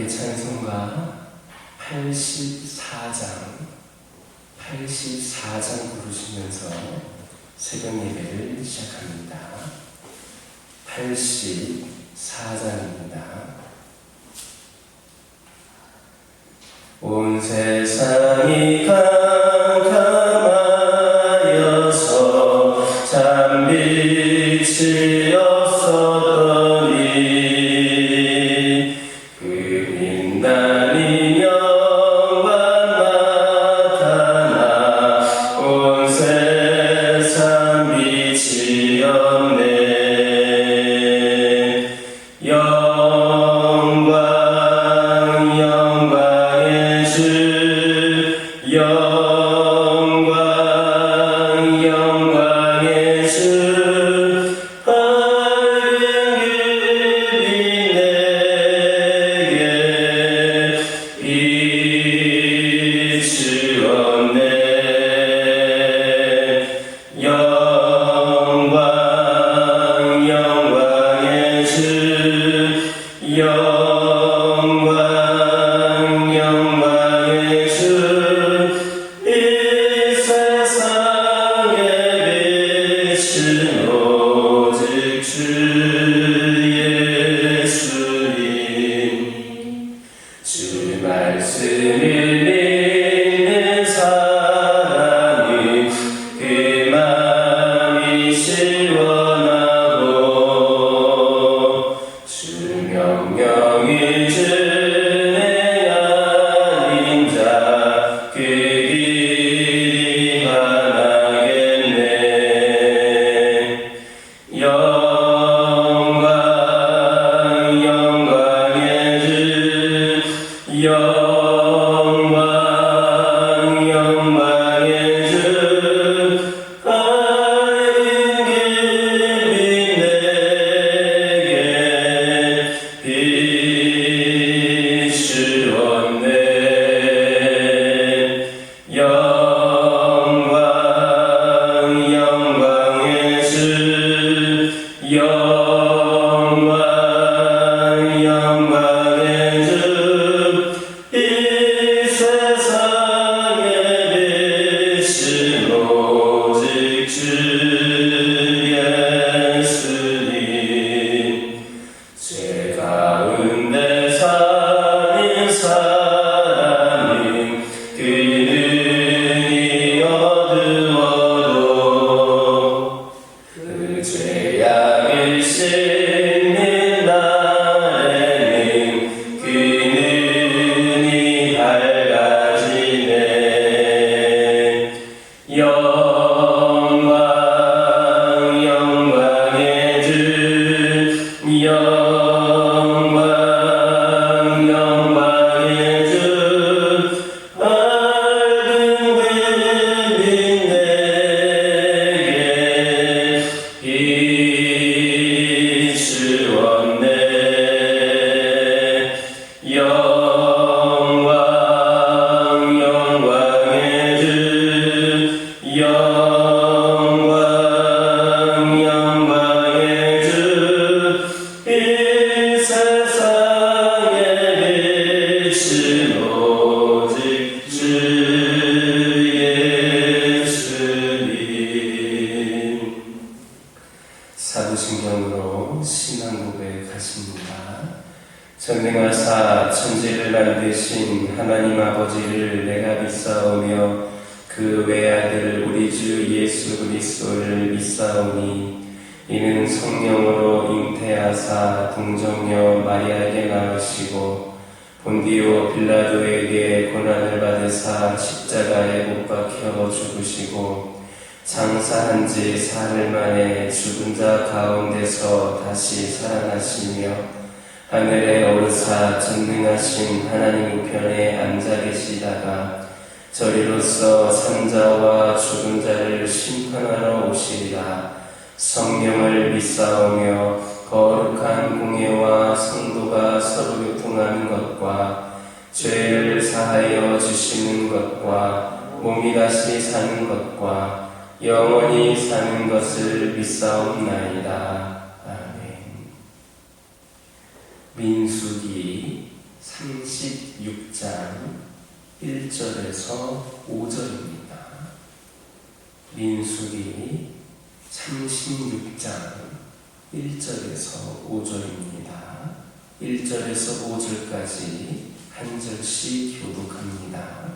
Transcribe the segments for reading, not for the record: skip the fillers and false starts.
찬송가 84장 부르시면서 새벽 예배를 시작합니다. 84장입니다. 온 세상이 캄캄하여서 잠빛이 없었더니 그 빛나는 영광 나타나 온 세상 빛이 없네. 영광의 주 영광의 주 밝은 길이 내게 비추었네. 영광의 주 영광의 주 이 세상에 비친 오직 주 예수님. 주 말씀을 믿는 사람이 그 마음이 시원하고 주 명령을 주는 아닌 자 그 길이 바라겠네. 영광의 주 영광의 주 밝은 길이 내게 비추었네. 영광의 주 영광의 주 이 세상에 비친 오직 주 예수님. 죄 가운데 사는 사람이 그 눈이 어두워도 그 죄악을 씻는 날에는 그 눈이 밝아지네. 영광의 주 영광의 주 밝은 빛 내게 비추었네. 영광의 주 영광의 주 이 세상에 비친 오직 주 예수님. 사도신경으로 신앙 고백하십니다. 전능하사 천지를 만드신 하나님 아버지를 내가 믿사오며 그 외아들 우리 주 예수 그리스도를 믿사오니 이는 성령으로 잉태하사 동정녀 마리아에게 낳으시고 본디오 빌라도에게 고난을 받으사 십자가에 못 박혀 죽으시고 장사한 지 사흘 만에 죽은 자 가운데서 다시 살아나시며 하늘에 오르사 전능하신 하나님 우편에 앉아 계시다가 저리로서 산자와 죽은 자를 심판하러 오시리라. 성령을 믿사오며 거룩한 공예와 성도가 서로 교통하는 것과 죄를 사하여 주시는 것과 몸이 다시 사는 것과 영원히 사는 것을 믿사옵나이다. 아멘. 민수기 36장 1절에서 5절입니다. 민수기 36장 1절에서 5절입니다. 1절에서 5절까지 한 절씩 교독합니다.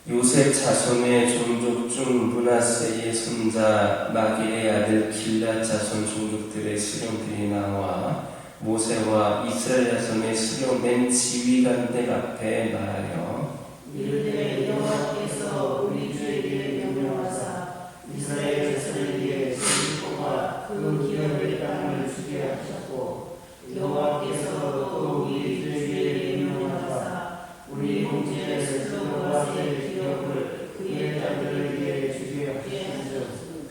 요셉 자손의 종족 중 므낫세의 손자 마길의 아들 길앗 자손 종족들의 수령들이 나와 모세와 이스라엘 자손의 수령된 지휘관들 앞에 말하여 이르되 여호와께서 우리 주에게 명령하사 이스라엘 자손에게 세리포와 그 기업의 땅을 주게 하셨고 여호와께서 또 우리 주에게 명령하사 우리 형제 슬로바스의 기업을 그의 딸들에게 주게 하셨으니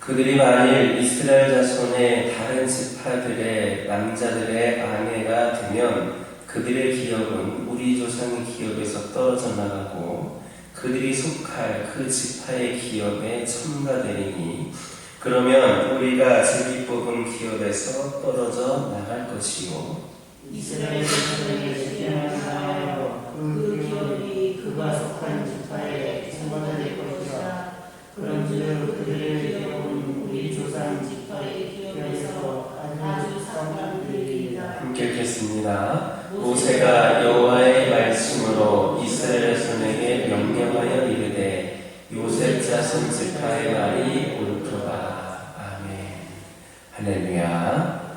그들이 만일 이스라엘 자손의 다른 지파들의 남자들의 아내가 되면 그들의 기업은 우리 조상의 기업에서 떨어져 나가고 그들이 속할 그 지파의 기업에 첨가되리니 그러면 우리가 제비 뽑은 기업에서 떨어져 나갈 것이요 이스라엘 자손에게 시행을 하여 그 기업이 그가 속한 지파에 첨가될 것이라. 그런즉 그들의 기업은 우리 조상 지파의 기업에서 아주 상관되리이다. 함께 읽겠습니다. 모세가 여호와의 말씀으로 이스라엘 자손에게 명령하여 이르되 요셉 자손 지파의 말이 옳도다. 아멘. 할렐루야.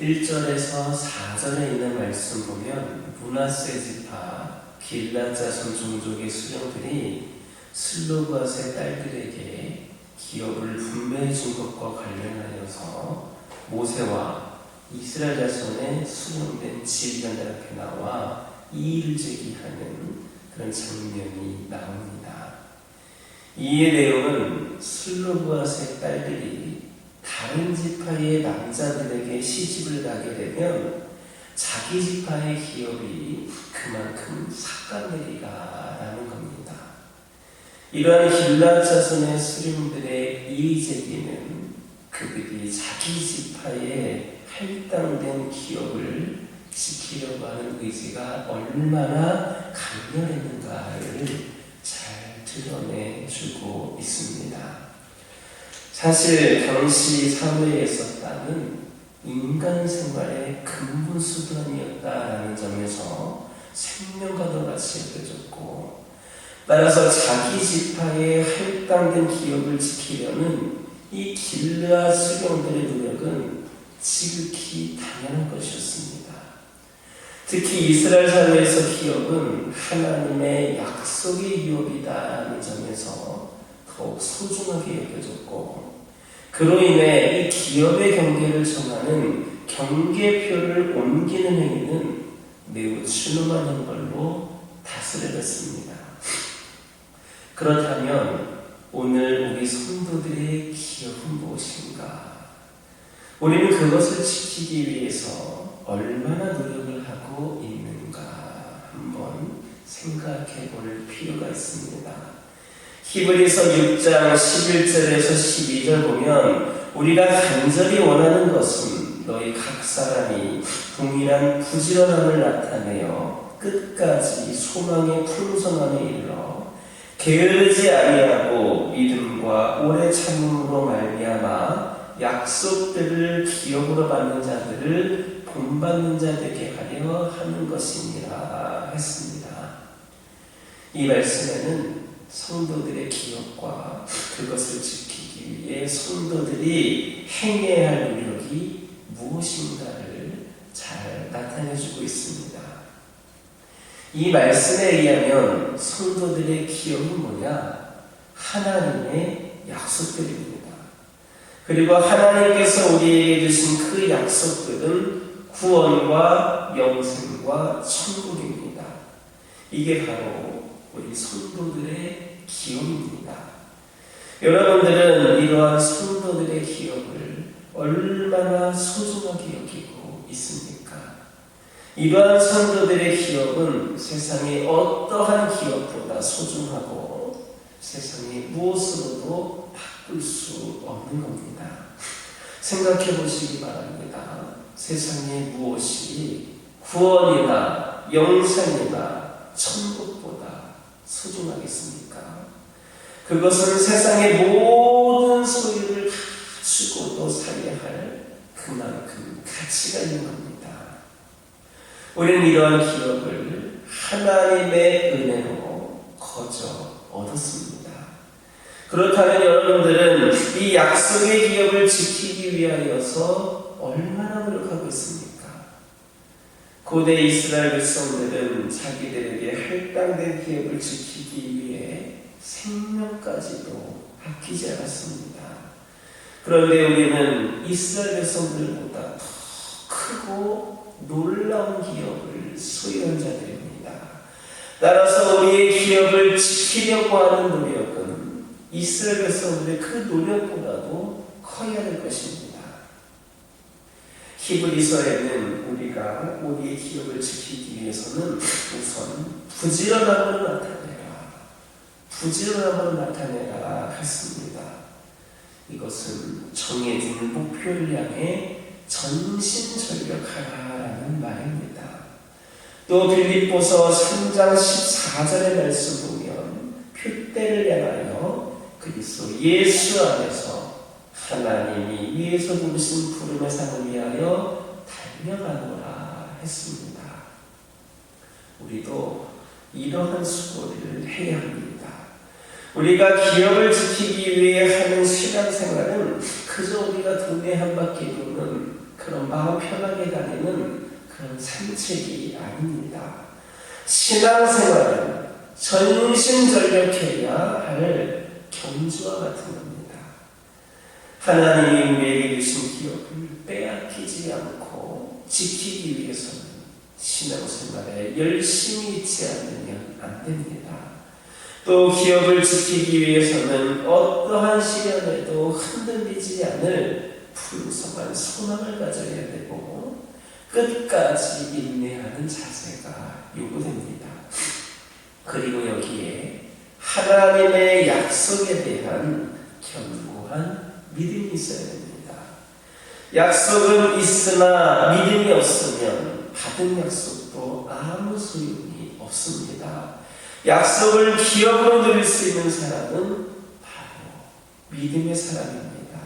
1절에서 4절에 있는 말씀 보면 므낫세 지파 길앗 자손 종족의 수령들이 슬로바스의 딸들에게 기업을 분배해 준 것과 관련하여서 모세와 이스라엘 자손의 수령된 지휘관들 앞에 나와 이의를 제기하는 그런 장면이 나옵니다. 이의 내용은 슬로바스의 딸들이 다른 지파의 남자들에게 시집을 가게 되면 자기 지파의 기업이 그만큼 삭감되리라라는 겁니다. 이러한 길앗 자손의 수령들의 이의 제기는 그들이 자기 지파의 할당된 기업을 지키려고 하는 의지가 얼마나 강렬했는가를 잘 드러내주고 있습니다. 사실 당시 사회에서 땅은 인간 생활의 근본 수단이었다라는 점에서 생명과도 같이 여겨졌고 따라서 자기 지파의 할당된 기업을 지키려는 이 길앗 수령들의 노력은 지극히 당연한 것이었습니다. 특히 이스라엘 사회에서 기업은 하나님의 약속의 기업이다라는 점에서 더욱 소중하게 여겨졌고 그로 인해 이 기업의 경계를 정하는 경계표를 옮기는 행위는 매우 준엄한 걸로 다스려졌습니다. 그렇다면 오늘 우리 성도들의 기업은 무엇인가? 우리는 그것을 지키기 위해서 얼마나 노력을 하고 있는가 한번 생각해 볼 필요가 있습니다. 히브리서 6장 11절에서 12절 보면 우리가 간절히 원하는 것은 너희 각 사람이 동일한 부지런함을 나타내어 끝까지 소망의 풍성함에 이르러 게으르지 아니하고 믿음과 오래 참음으로 말미암아 약속들을 기업으로 받는 자들을 본받는 자 되게 하려 하는 것이니라 했습니다. 이 말씀에는 성도들의 기업과 그것을 지키기 위해 성도들이 행해야 할 노력이 무엇인가를 잘 나타내주고 있습니다. 이 말씀에 의하면 성도들의 기업은 뭐냐? 하나님의 약속들입니다. 그리고 하나님께서 우리에게 주신 그 약속들은 구원과 영생과 천국입니다. 이게 바로 우리 성도들의 기업입니다. 여러분들은 이러한 성도들의 기업을 얼마나 소중하게 여기고 있습니까? 이러한 성도들의 기업은 세상의 어떠한 기업보다 소중하고 세상의 무엇으로도 바꿀 수 없는 겁니다. 생각해 보시기 바랍니다. 세상의 무엇이 구원이나 영생이나 천국보다 소중하겠습니까? 그것은 세상의 모든 소유를 다 주고도 살아야 할 그만큼 가치가 있는 겁니다. 우리는 이러한 기업을 하나님의 은혜로 거저 얻었습니다. 그렇다면 여러분들은 이 약속의 기업을 지키기 위하여서 얼마나 노력하고 있습니까? 고대 이스라엘 백성들은 자기들에게 할당된 기업을 지키기 위해 생명까지도 아끼지 않았습니다. 그런데 우리는 이스라엘 백성들보다 더 크고 놀라운 기업을 소유한 자들입니다. 따라서 우리의 기업을 지키려고 하는 노력은 이스라엘 백성들의 그 노력보다도 커야 될 것입니다. 히브리서에는 우리가 우리의 기업을 지키기 위해서는 우선 부지런함을 나타내라 했습니다. 이것은 정해진 목표를 향해 전심전력하라라는 말입니다. 또 빌립보서 3장 14절의 말씀 보면 표대를 향하여 그리스도 예수 안에서 하나님이 위에서 부르신 부름의 상을 위하여 달려가노라 했습니다. 우리도 이러한 수고를 해야 합니다. 우리가 기업을 지키기 위해 하는 신앙생활은 그저 우리가 동네 한 바퀴 도는 그런 마음 편하게 다니는 그런 산책이 아닙니다. 신앙생활은 전심전력해야 할 경주와 같은 겁니다. 하나님이 우리에게 주신 기업을 빼앗기지 않고 지키기 위해서는 신앙생활에 열심히 있지 않으면 안 됩니다. 또 기업을 지키기 위해서는 어떠한 시련에도 흔들리지 않을 풍성한 소망을 가져야 되고 끝까지 인내하는 자세가 요구됩니다. 그리고 여기에 하나님의 약속에 대한 견고한 믿음이 있어야 됩니다. 약속은 있으나 믿음이 없으면 받은 약속도 아무 소용이 없습니다. 약속을 기업으로 누릴 수 있는 사람은 바로 믿음의 사람입니다.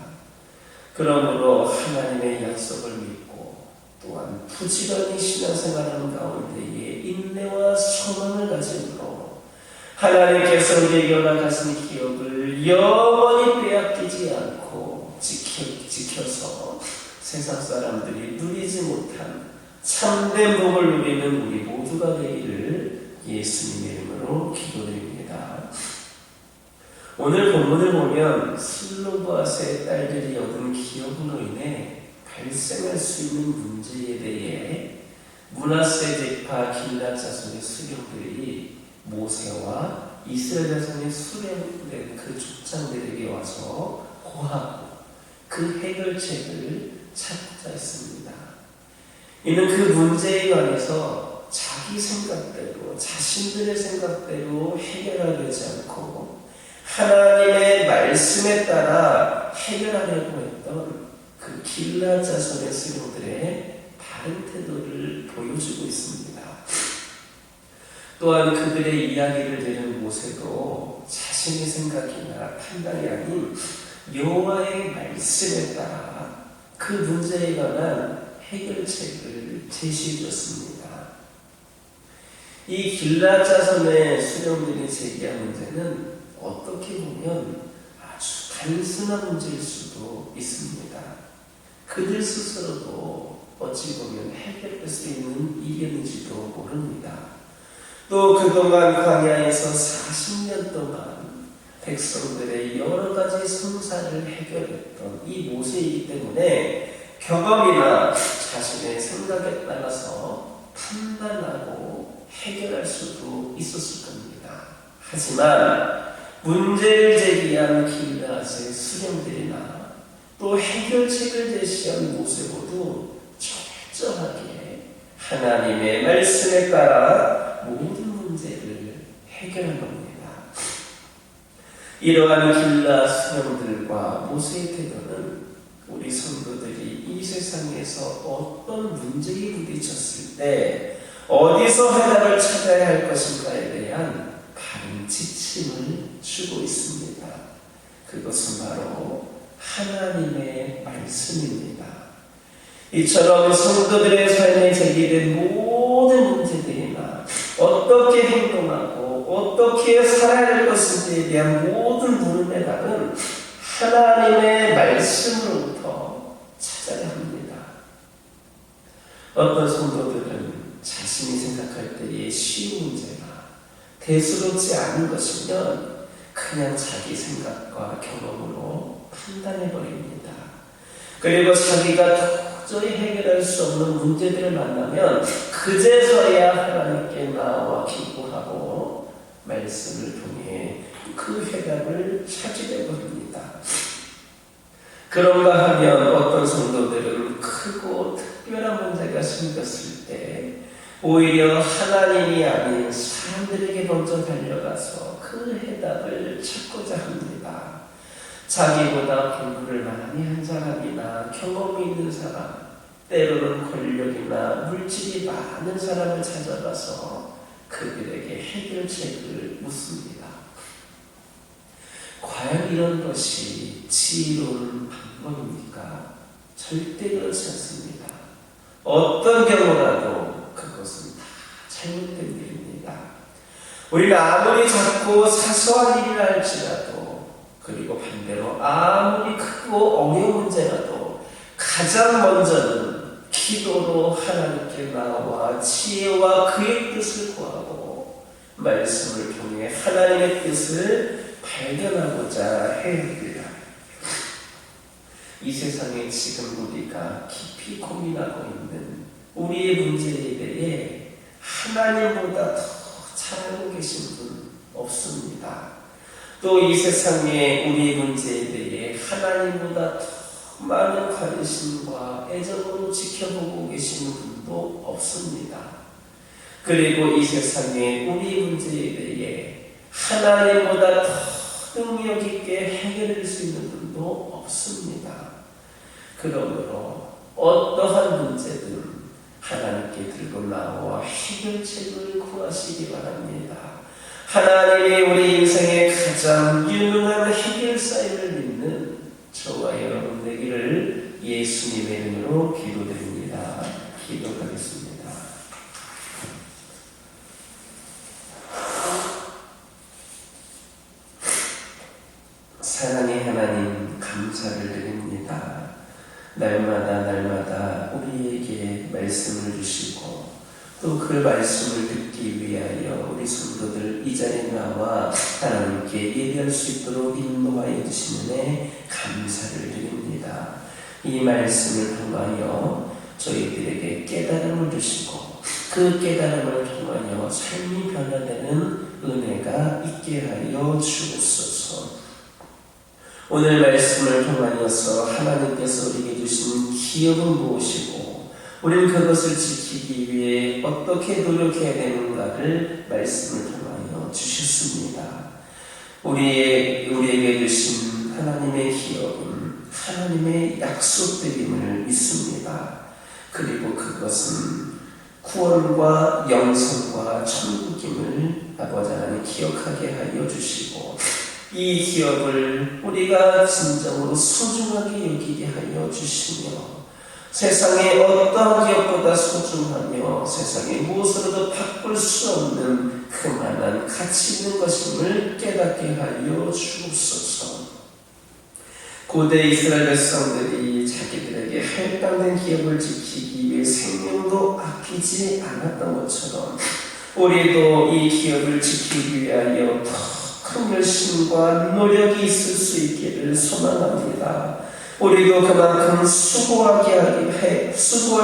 그러므로 하나님의 약속을 믿고 또한 부지런히 신앙생활하는 가운데에 인내와 소망을 가짐으로 하나님께서 우리에게 허락하신 기업을 영원히 빼앗기지 않고 지켜서 세상 사람들이 누리지 못한 참된 복을 누리는 우리 모두가 되기를 예수님의 이름으로 기도드립니다. 오늘 본문을 보면 슬로바스의 딸들이 얻은 기업으로 인해 발생할 수 있는 문제에 대해 므낫세 지파 길앗 자손의 수령들이 모세와 이스라엘 자손의 수령된 그 족장들에게 와서 고하고 그 해결책을 찾고자 했습니다. 이는 그 문제에 관해서 자기 생각대로 자신들의 생각대로 해결하지 않고 하나님의 말씀에 따라 해결하려고 했던 그 길앗 자손의 수령들의 다른 태도를 보여주고 있습니다. 또한 그들의 이야기를 들은 모세도 자신의 생각이나 판단이 아닌 여호와의 말씀에 따라 그 문제에 관한 해결책을 제시해 주었습니다. 이 길앗 자손의 수령들이 제기한 문제는 어떻게 보면 아주 단순한 문제일 수도 있습니다. 그들 스스로도 어찌 보면 해결될 수 있는 일이었는지도 모릅니다. 또 그동안 광야에서 40년 동안 백성들의 여러 가지 성사를 해결했던 이 모세이기 때문에 경험이나 자신의 생각에 따라서 판단하고 해결할 수도 있었을 겁니다. 하지만 문제를 제기한 길앗의 수령들이나 또 해결책을 제시한 모세 모두 철저하게 하나님의 말씀에 따라 모든 문제를 해결한 겁니다. 이러한 길앗 수령들과 모세의 태도는 우리 성도들이 이 세상 세상에서 어떤 문제에 부딪혔을 때 어디서 해답을 찾아야 할 것인가에 대한 바른 지침을 주고 있습니다. 그것은 바로 하나님의 말씀입니다. 이처럼 성도들의 삶에 제기된 모든 문제들이나 어떻게 행동하고 어떻게 살아야 할 것인지에 대한 모든 물음의 답은 하나님의 말씀으로부터 찾아야 합니다. 어떤 성도들은 자신이 생각할 때의 쉬운 문제가 대수롭지 않은 것이면 그냥 자기 생각과 경험으로 판단해버립니다. 그리고 자기가 도저히 해결할 수 없는 문제들을 만나면 그제서야 하나님께 나와 기도하고 말씀을 통해 그 해답을 찾으려고 합니다. 그런가 하면 어떤 성도들은 크고 특별한 문제가 생겼을 때 오히려 하나님이 아닌 사람들에게 먼저 달려가서 그 해답을 찾고자 합니다. 자기보다 공부를 많이 한 사람이나 경험이 있는 사람, 때로는 권력이나 물질이 많은 사람을 찾아가서 그들에게 해결책을 묻습니다. 과연 이런 것이 지혜로운 방법입니까? 절대 그렇지 않습니다. 어떤 경우라도 그것은 다 잘못된 일입니다. 우리는 아무리 작고 사소한 일이라 할지라도, 그리고 반대로 아무리 크고 어려운 문제라도 가장 먼저는 기도로 하나님께 나와 지혜와 그의 뜻을 구하고 말씀을 통해 하나님의 뜻을 발견하고자 해야 합니다. 이 세상에 지금 우리가 깊이 고민하고 있는 우리의 문제에 대해 하나님보다 더 잘 알고 계신 분 없습니다. 또 이 세상에 우리 문제에 대해 하나님보다 더 많은 관심과 애정으로 지켜보고 계시는 분도 없습니다. 그리고 이 세상에 우리 문제에 대해 하나님보다 더 능력 있게 해결할 수 있는 분도 없습니다. 그러므로 어떠한 문제든 하나님께 들고 나와 해결책을 구하시기 바랍니다. 하나님이 우리 인생의 가장 유능한 해결사임을 믿는 저와 여러분 되기를 예수님의 이름으로 기도드립니다. 기도하겠습니다. 사랑의 하나님, 감사를 드립니다. 날마다 우리에게 말씀을 주시고 또 그 말씀을 듣기 위하여 우리 성도들 이 자리에 나와 하나님께 예배할 수 있도록 인도하여 주시는 감사를 드립니다. 이 말씀을 통하여 저희들에게 깨달음을 주시고 그 깨달음을 통하여 삶이 변화되는 은혜가 있게 하여 주옵소서. 오늘 말씀을 통하여서 하나님께서 우리에게 주신 기업은 무엇이고 우리는 그것을 지키기 위해 어떻게 노력해야 되는가를 말씀을 통하여 주셨습니다. 우리에게 주신 하나님의 기업은 하나님의 약속들임을 믿습니다. 그리고 그것은 구원과 영생과 천국임을 아버지 하나님 기억하게 하여 주시고 이 기업을 우리가 진정으로 소중하게 여기게 하여 주시며 세상에 어떤 기업보다 소중하며 세상에 무엇으로도 바꿀 수 없는 그만한 가치 있는 것임을 깨닫게 하여 주옵소서. 고대 이스라엘 백성들이 자기들에게 할당된 기업을 지키기 위해 생명도 아끼지 않았던 것처럼 우리도 이 기업을 지키기 위하여 더 큰 열심과 노력이 있을 수 있기를 소망합니다. 우리도 그만큼 수고할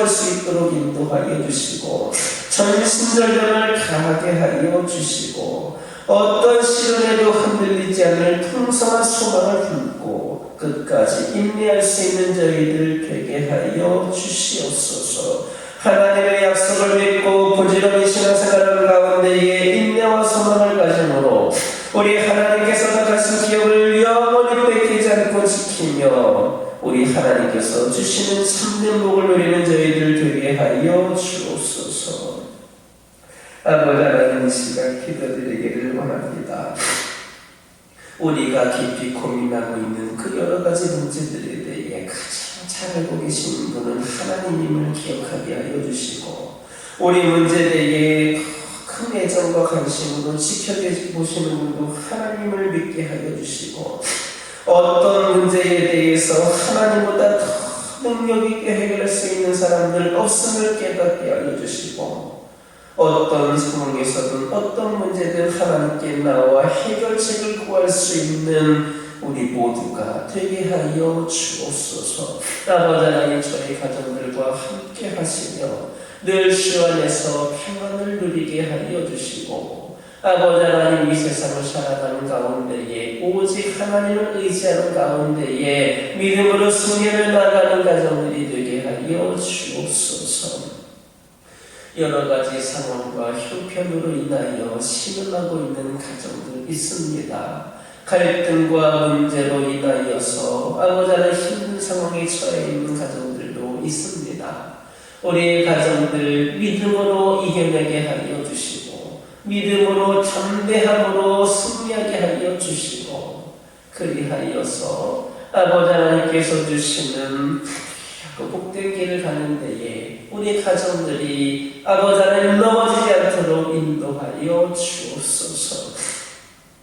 수 있도록 인도하여 주시고 전신전력을 다하게 하여 주시고 어떤 시련에도 흔들리지 않을 풍성한 소망을 품고 끝까지 인내할 수 있는 저희들 되게 하여 주시옵소서. 하나님의 약속을 믿고 부지런히 신앙생활을 가운데에 인내와 소망을 가짐으로 우리 하나님께서 가진 기업을 영원히 뺏기지 않고 지키며 우리 하나님께서 주시는 참된 복을 누리는 저희들 되게 하여 주옵소서. 아버지 하나님, 이 시간 기도드리기를 원합니다. 우리가 깊이 고민하고 있는 그 여러 가지 문제들에 대해 가장 잘 알고 계신 분은 하나님임을 기억하게 하여 주시고, 우리 문제에 대해 큰 애정과 관심으로 지켜보시는 분도 하나님을 믿게 하여 주시고, 어떤 문제에 대해서 하나님보다 더 능력 있게 해결할 수 있는 사람들 없음을 깨닫게 하여 주시고, 어떤 상황에서든 어떤 문제든 하나님께 나와 해결책을 구할 수 있는 우리 모두가 되게 하여 주옵소서. 아버지 하나님, 저희 가정들과 함께 하시며 늘 주 안에서 평안을 누리게 하여 주시고, 아버지 하나님, 이 세상을 살아가는 가운데에 오직 하나님을 의지하는 가운데에 믿음으로 승리를 나가는 가정들이 되게 하여 주옵소서. 여러 가지 상황과 형편으로 인하여 신음하고 있는 가정들 있습니다. 갈등과 문제로 인하여서 아버지 하나님 힘든 상황에 처해 있는 가정들도 있습니다. 우리의 가정들 믿음으로 이겨내게 하여 주시고, 믿음으로 담대함으로 승리하게 하여 주시고, 그리하여서 아버지 하나님께서 주시는 그 복된 길을 가는 데에 우리 가정들이 아버지 하나님 넘어지지 않도록 인도하여 주옵소서.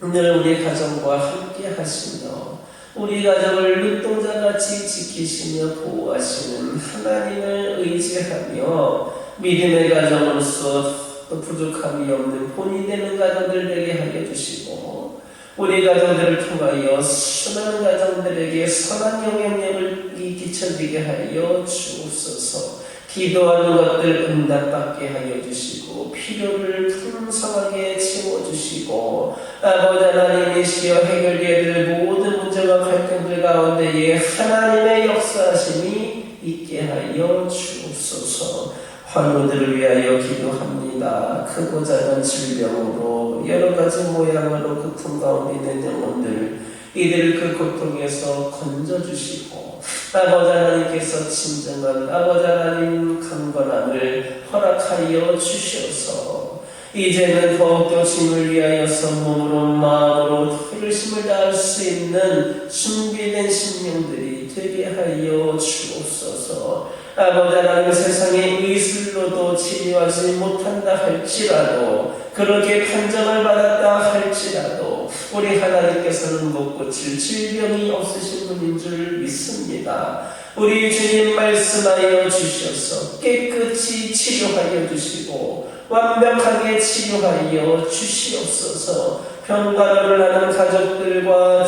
늘 우리 가정과 함께 하시며 우리 가정을 눈동자같이 지키시며 보호하시는 하나님을 의지하며 믿음의 가정으로서 또 부족함이 없는 본이 되는 가정들 되게 하여 주시고, 우리 가정들을 통하여 수많은 가정들에게 선한 영향력을 끼쳐지게 하여 주옵소서. 기도하는 것들 응답받게 하여 주시고, 필요를 풍성하게 채워주시고, 아버지 하나님이시여 해결되어야 될 모든 문제와 갈등들 가운데에 하나님의 역사하심이 있게 하여 주옵소서. 환우들을 위하여 기도합니다. 크고 작은 질병으로 여러 가지 모양으로 고통 가운데 있는 영혼들, 이들을 그 고통에서 건져주시고, 아버지 하나님께서 진정한 아버지 하나님 강건함을 허락하여 주셔서 이제는 더욱더 주님을 위하여서 몸으로 마음으로 효심을 다할 수 있는 준비된 심령들이 되게 하여 주옵소서. 아버지 하나님, 세상의 의술로도 치료하지 못한다 할지라도, 그렇게 판정을 받았다 할지라도 우리 하나님께서는 못 고칠 질병이 없으신 분인 줄 믿습니다. 우리 주님 말씀하여 주셔서 깨끗이 치료하여 주시고 완벽하게 치료하여 주시옵소서. 평가를 하는 가족들과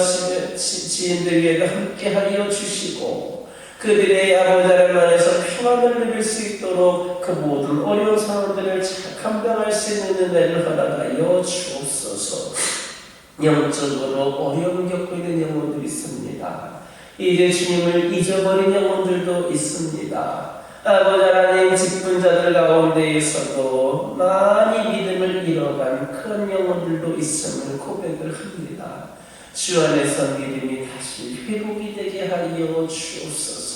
지인들에게 함께 하여 주시고, 그들의 아버지 하나님 안에서 평안을 누릴 수 있도록 그 모든 어려운 상황들을 잘 감당할 수 있는 은혜를 허락하여 주옵소서. 영적으로 어려움 겪고 있는 영혼들이 있습니다. 이제 주님을 잊어버린 영혼들도 있습니다. 아버지 하나님, 직분자들 가운데에서도 많이 믿음을 잃어간 그런 영혼들도 있음을 고백을 합니다. 주 안에서 믿음이 다시 회복이 되게 하여 주옵소서.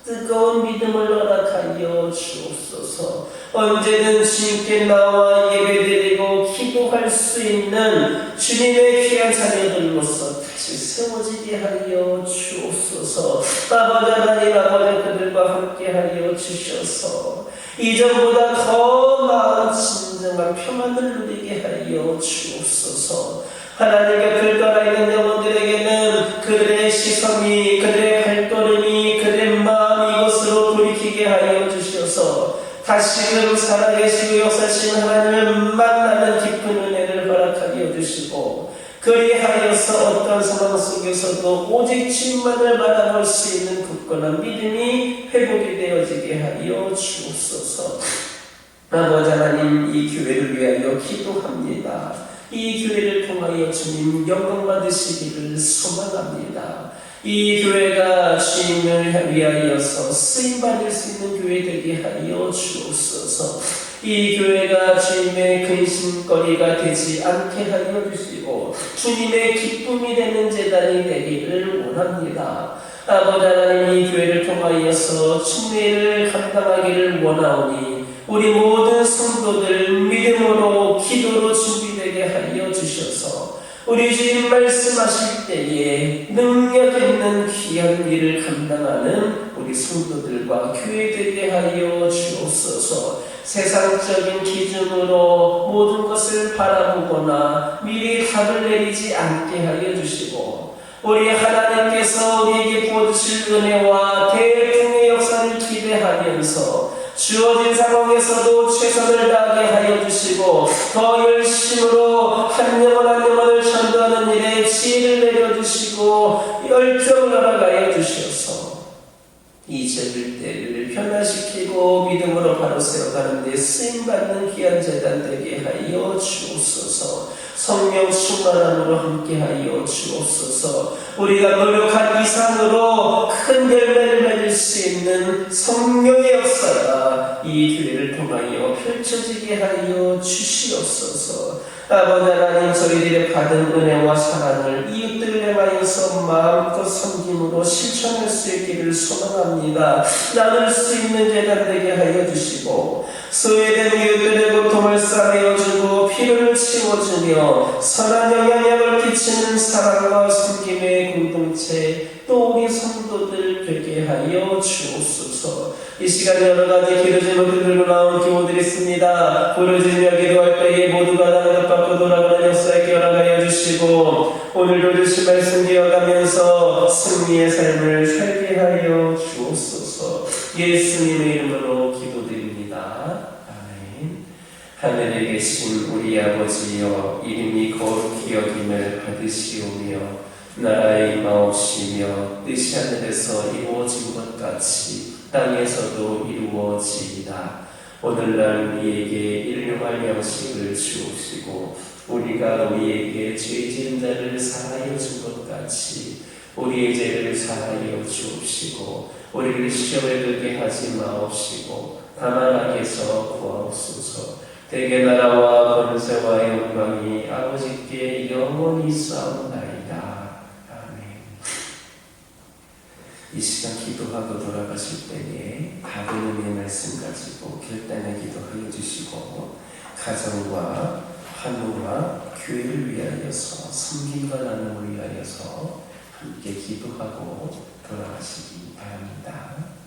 뜨거운 믿음을 허락하여 주옵소서. 언제든 주님께 나와 예배드리고 기도할 수 있는 주님의 귀한 자녀들로서 다시 세워지게 하여 주옵소서. 아버지 하나님, 아버지 그들과 함께 하여 주셔서 이전보다 더 나은 진정한 평안을 누리게 하여 주옵소서. 하나님 곁을 떠나 있는 영혼들에게는 그들의 시선이, 그들의 발걸음이, 그들의 마음이 이곳으로 돌이키게 하여 주셔서 다시금 살아계시고 역사하신 하나님을 만나는 깊은 은혜를 허락하여 주시고, 그리하여서 어떤 상황 속에서도 오직 주님만을 바라볼 수 있는 굳건한 믿음이 회복이 되어지게 하여 주옵소서. 아버지 하나님, 이 교회를 위하여 기도합니다. 이 교회를 통하여 주님 영광 받으시기를 소망합니다. 이 교회가 주님을 위하여서 쓰임받을 수 있는 교회 되게 하여 주옵소서. 이 교회가 주님의 근심거리가 되지 않게 하여 주시고 주님의 기쁨이 되는 제단이 되기를 원합니다. 아버지 하나님, 이 교회를 통하여서 충례를 감당하기를 원하오니 우리 모든 성도들 믿음으로 기도로 준비되게 하여 주셔서 우리 주님 말씀하실 때에 능력 있는 귀한 일을 감당하는 우리 성도들과 교회 되게 하여 주옵소서. 세상적인 기준으로 모든 것을 바라보거나 미리 답을 내리지 않게 하여 주시고 우리 하나님께서 우리에게 부어주실 은혜와 대풍의 역사를 기대하면서 주어진 상황에서도 최선을 다하게 하여 주시고 더 열심으로 한 영혼 한 영혼을 전도하는 일에 지혜를 내려주시고 열정을 알아가여 주시옵소서. 잊어질 때를 변화시키고 믿음으로 바로 세워가는 데 쓰임받는 귀한 제단 되게 하여 주옵소서. 성령 충만함으로 함께하여 주옵소서. 우리가 노력한 이상으로 큰 열매를 맺을 수 있는 성령의 역사가 이 교회를 통하여 펼쳐지게 하여 주시옵소서. 아버지 하나님, 저희들의 받은 은혜와 사랑을 이웃들을 향하여서 마음껏 섬김으로 실천할 수 있기를 소망합니다. 나눌 수 있는 제단 되게 하여 주시고 소외된 이웃들의 고통을 싸매어주고 피로를 치워주며 선한 영향력을 끼치는 사랑과 섬김의 공동체 또 우리 성도들 되게 하여 주옵소서. 이 시간에 여러 가지 기도 제목을 들고 나온 교우들이 있습니다. 부르짖으며 기도할 때에 모두가 나를 받고 돌아가는 역사에 깨어나가여 주시고 오늘도 주신 말씀 기억하면서 승리의 삶을 살게 하여 주옵소서. 예수님의 이름으로 기도드립니다. 아멘. 하늘에 계신 우리 아버지여, 이름이 거룩히 여김을 받으시오며 나라의 임하옵시며 뜻이 하늘에서 이루어진 것 같이 땅에서도 이루어지이다. 오늘날 우리에게 일용할 양식을 주옵시고 우리가 우리에게 죄 지은 자를 사하여 준 것 같이 우리의 죄를 사하여 주옵시고 우리를 시험에 들게 하지 마옵시고 다만 악에서 구하옵소서. 대개 나라와 권세와 영광이 아버지께 영원히 싸움나이다. 이 시간 기도하고 돌아가실 때에 하나님의 말씀 가지고 결단의 기도하여 주시고 가정과 환우와 교회를 위하여서 섬김과 나눔을 위하여서 함께 기도하고 돌아가시기 바랍니다.